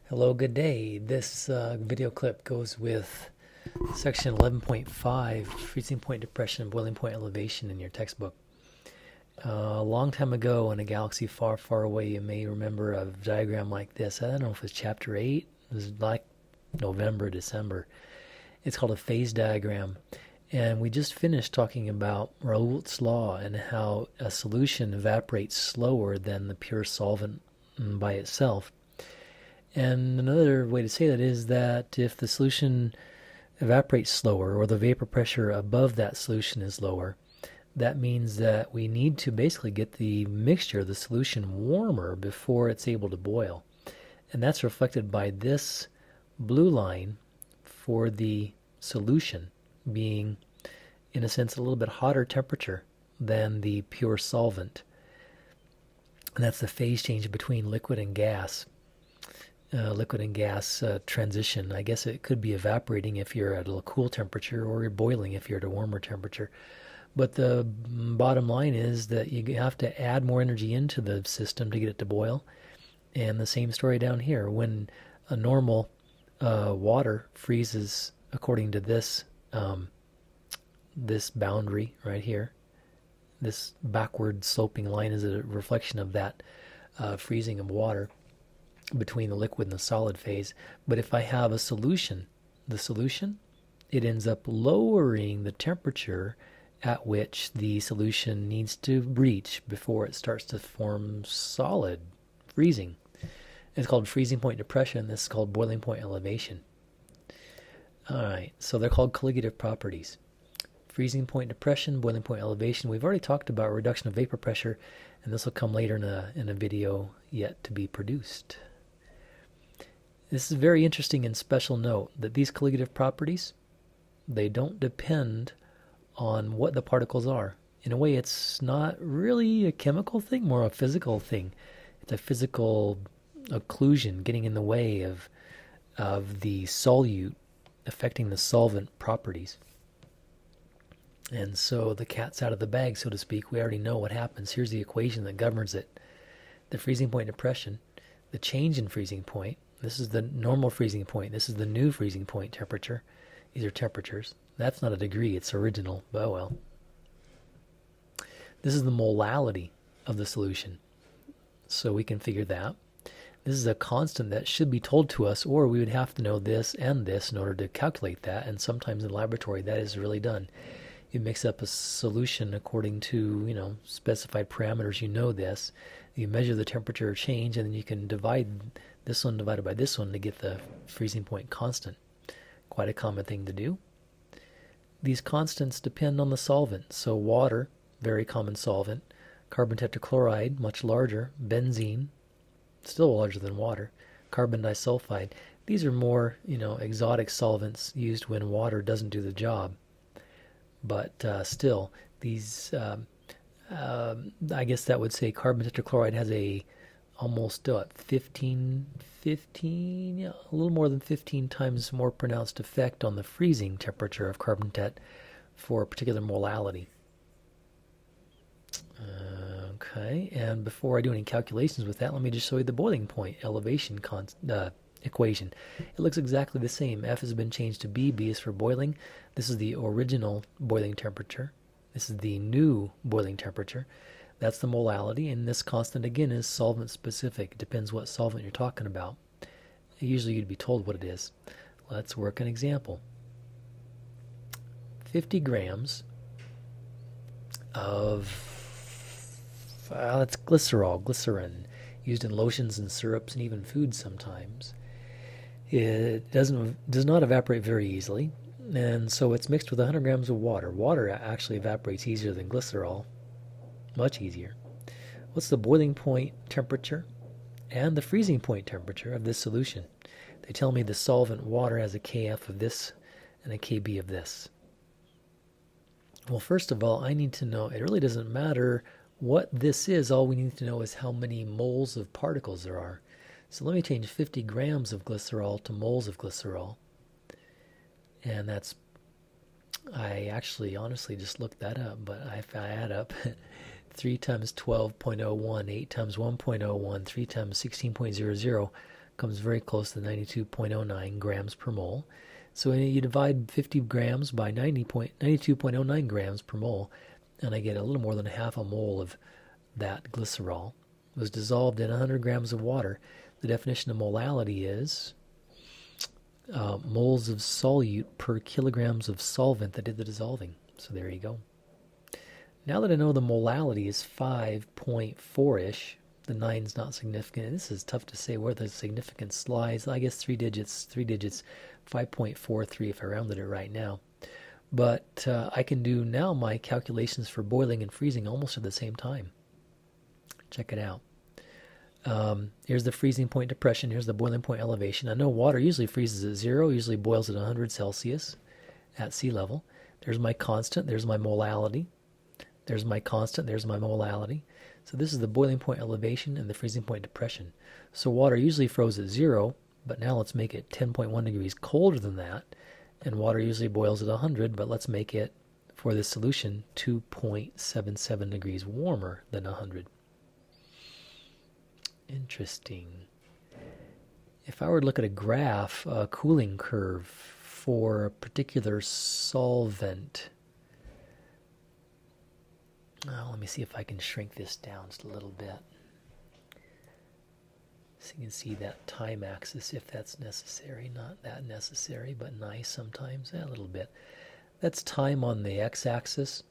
Hello, good day. This video clip goes with section 11.5, freezing point depression and boiling point elevation in your textbook. A long time ago in a galaxy far, far away, you may remember a diagram like this. I don't know if it's chapter 8. It was like November, December. It's called a phase diagram. And we just finished talking about Raoult's law and how a solution evaporates slower than the pure solvent by itself. And another way to say that is that if the solution evaporates slower, or the vapor pressure above that solution is lower, that means that we need to basically get the mixture, the solution, warmer before it's able to boil. And that's reflected by this blue line for the solution being, in a sense, a little bit hotter temperature than the pure solvent. And that's the phase change between liquid and gas. Liquid and gas transition. I guess it could be evaporating if you're at a cool temperature, or you're boiling if you're at a warmer temperature. But the bottom line is that you have to add more energy into the system to get it to boil. And the same story down here. When a normal water freezes according to this this boundary right here, this backward sloping line is a reflection of that freezing of water between the liquid and the solid phase. But if I have a solution, the solution, it ends up lowering the temperature at which the solution needs to reach before it starts to form solid, freezing. It's called freezing point depression. This is called boiling point elevation. Alright, so they're called colligative properties. Freezing point depression, boiling point elevation. We've already talked about reduction of vapor pressure, and this will come later in a video yet to be produced. This is very interesting and special note that these colligative properties, they don't depend on what the particles are. In a way, it's not really a chemical thing, more a physical thing. It's a physical occlusion getting in the way of the solute affecting the solvent properties. And so the cat's out of the bag, so to speak. We already know what happens. Here's the equation that governs it. The freezing point depression, the change in freezing point. This is the normal freezing point. This is the new freezing point temperature. These are temperatures. That's not a degree. It's original. Oh well. This is the molality of the solution. So we can figure that. This is a constant that should be told to us, or we would have to know this and this in order to calculate that. And sometimes in the laboratory that is really done. You mix up a solution according to, specified parameters. You know this. You measure the temperature change, and then you can divide this one divided by this one to get the freezing point constant. Quite a common thing to do. These constants depend on the solvent. So water, very common solvent. Carbon tetrachloride, much larger. Benzene, still larger than water. Carbon disulfide. These are more, exotic solvents used when water doesn't do the job. But still, these, I guess that would say carbon tetrachloride has a almost 15, a little more than 15 times more pronounced effect on the freezing temperature of carbon tet for a particular molality. Okay, and before I do any calculations with that, let me just show you the boiling point elevation equation. It looks exactly the same. F has been changed to B. B is for boiling. This is the original boiling temperature. This is the new boiling temperature. That's the molality, and this constant again is solvent specific. It depends what solvent you're talking about. Usually you'd be told what it is. Let's work an example. 50 grams of that's glycerin, used in lotions and syrups and even food sometimes. It does not evaporate very easily, and so it's mixed with 100 grams of water. Water actually evaporates easier than glycerol, much easier. What's the boiling point temperature and the freezing point temperature of this solution? They tell me the solvent water has a Kf of this and a Kb of this. Well, first of all, I need to know, it really doesn't matter what this is. All we need to know is how many moles of particles there are. So let me change 50 grams of glycerol to moles of glycerol. And that's, I actually honestly just looked that up, but if I add up 3 times 12.01, 8 times 1.01, 3 times 16.00, comes very close to 92.09 grams per mole. So you divide 50 grams by 92.09 grams per mole, and I get a little more than half a mole of that glycerol. It was dissolved in 100 grams of water. The definition of molality is moles of solute per kilograms of solvent that did the dissolving. So there you go. Now that I know the molality is 5.4-ish, the 9's not significant. This is tough to say where the significance lies. I guess 3 digits, 5.43 if I rounded it right now. But I can do now my calculations for boiling and freezing almost at the same time. Check it out. Here's the freezing point depression. Here's the boiling point elevation. I know water usually freezes at 0, usually boils at 100 Celsius at sea level. There's my constant. There's my molality. There's my constant. There's my molality. So this is the boiling point elevation and the freezing point depression. So water usually froze at 0, but now let's make it 10.1 degrees colder than that. And water usually boils at 100, but let's make it, for this solution, 2.77 degrees warmer than 100. Interesting. If I were to look at a graph, a cooling curve for a particular solvent, let me see if I can shrink this down just a little bit. So you can see that time axis if that's necessary. Not that necessary, but nice sometimes. A little bit. That's time on the x-axis.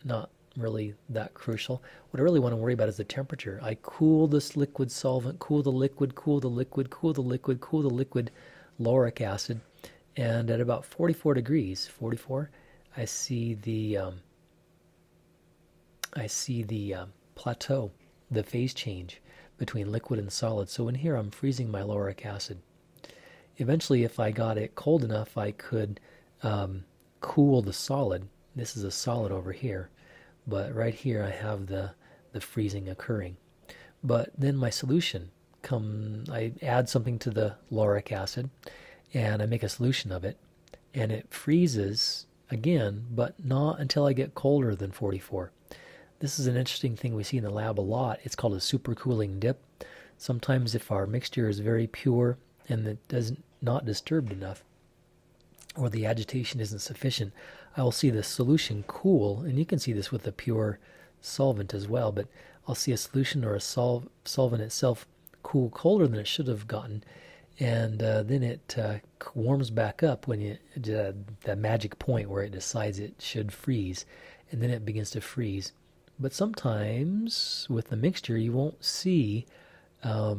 Not really that crucial. What I really want to worry about is the temperature. I cool this liquid solvent, cool the liquid, cool the liquid, cool the liquid, cool the liquid, lauric acid. And at about 44 degrees, 44, I see the plateau, the phase change between liquid and solid. So in here I'm freezing my lauric acid. Eventually, if I got it cold enough, I could cool the solid. This is a solid over here, but right here I have the freezing occurring. But then my solution, I add something to the lauric acid and I make a solution of it, and it freezes again, but not until I get colder than 44. This is an interesting thing we see in the lab a lot. It's called a supercooling dip. Sometimes if our mixture is very pure and it not disturbed enough, or the agitation isn't sufficient, I will see the solution cool, and you can see this with a pure solvent as well, but I'll see a solution or a solvent itself cool colder than it should have gotten, and then it warms back up when that magic point where it decides it should freeze, and then it begins to freeze. But sometimes with the mixture you won't see a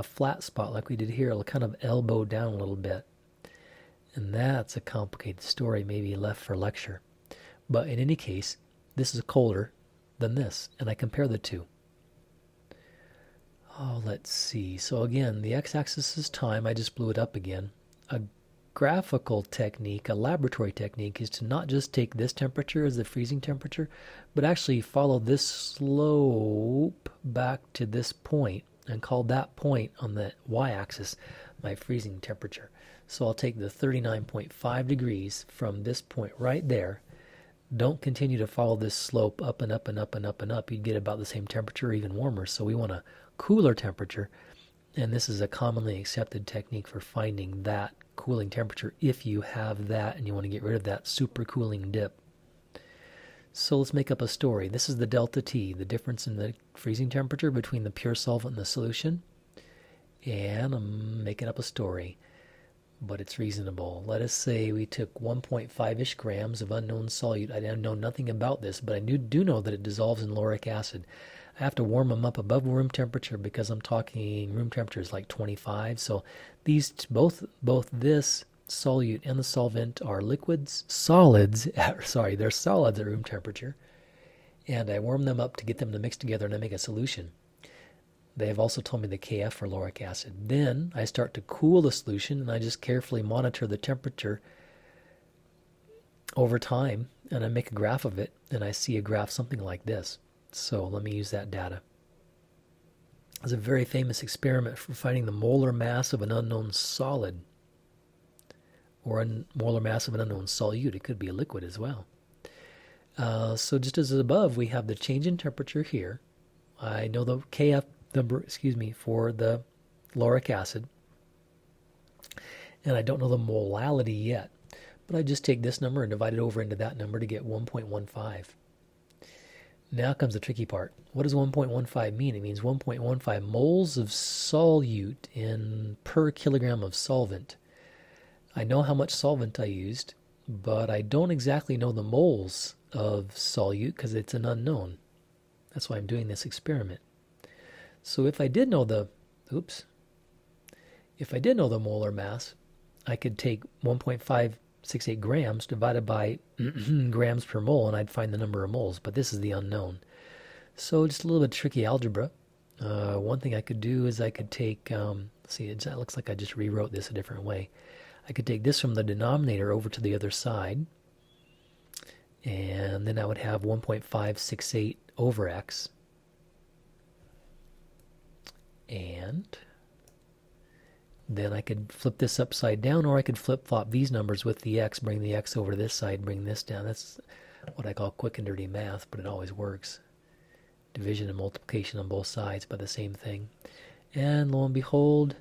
flat spot like we did here. It'll kind of elbow down a little bit. And that's a complicated story, maybe left for lecture. But in any case, this is colder than this, and I compare the two. Oh, let's see. So again, the x-axis is time. I just blew it up again. A graphical technique, a laboratory technique, is to not just take this temperature as the freezing temperature, but actually follow this slope back to this point and call that point on the y-axis my freezing temperature. So I'll take the 39.5 degrees from this point right there. Don't continue to follow this slope up and up and up and up and up. You'd get about the same temperature, even warmer. So we want a cooler temperature, and this is a commonly accepted technique for finding that cooling temperature if you have that and you want to get rid of that supercooling dip. So let's make up a story. This is the delta T, the difference in the freezing temperature between the pure solvent and the solution. And I'm making up a story, but it's reasonable. Let us say we took 1.5-ish grams of unknown solute. I know nothing about this, but I do know that it dissolves in lauric acid. I have to warm them up above room temperature because I'm talking room temperature is like 25. So these both this solute and the solvent are liquids, they're solids at room temperature. And I warm them up to get them to mix together and I make a solution. They have also told me the Kf for lauric acid. Then I start to cool the solution and I just carefully monitor the temperature over time and I make a graph of it, and I see a graph something like this. So let me use that data. There's a very famous experiment for finding the molar mass of an unknown solid, or a molar mass of an unknown solute. It could be a liquid as well. So just as above, we have the change in temperature here. I know the Kf number, for the lauric acid, and I don't know the molality yet, but I just take this number and divide it over into that number to get 1.15. Now comes the tricky part. What does 1.15 mean? It means 1.15 moles of solute in per kilogram of solvent. I know how much solvent I used, but I don't exactly know the moles of solute because it's an unknown. That's why I'm doing this experiment. So if I did know the molar mass, I could take 1.568 grams divided by grams per mole, and I'd find the number of moles. But this is the unknown. So just a little bit tricky algebra. One thing I could do is I could take, see, it looks like I just rewrote this a different way. I could take this from the denominator over to the other side, and then I would have 1.568 over x. And then I could flip this upside down, or I could flip-flop these numbers with the x, bring the x over to this side, bring this down. That's what I call quick and dirty math, but it always works. Division and multiplication on both sides by the same thing. And lo and behold,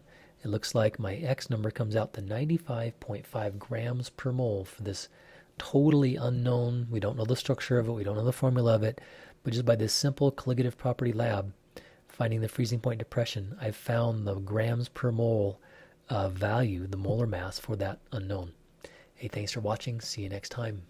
it looks like my x number comes out to 95.5 grams per mole for this totally unknown. We don't know the structure of it, we don't know the formula of it, but just by this simple colligative property lab, finding the freezing point depression, I've found the grams per mole value, the molar mass for that unknown. Hey, thanks for watching. See you next time.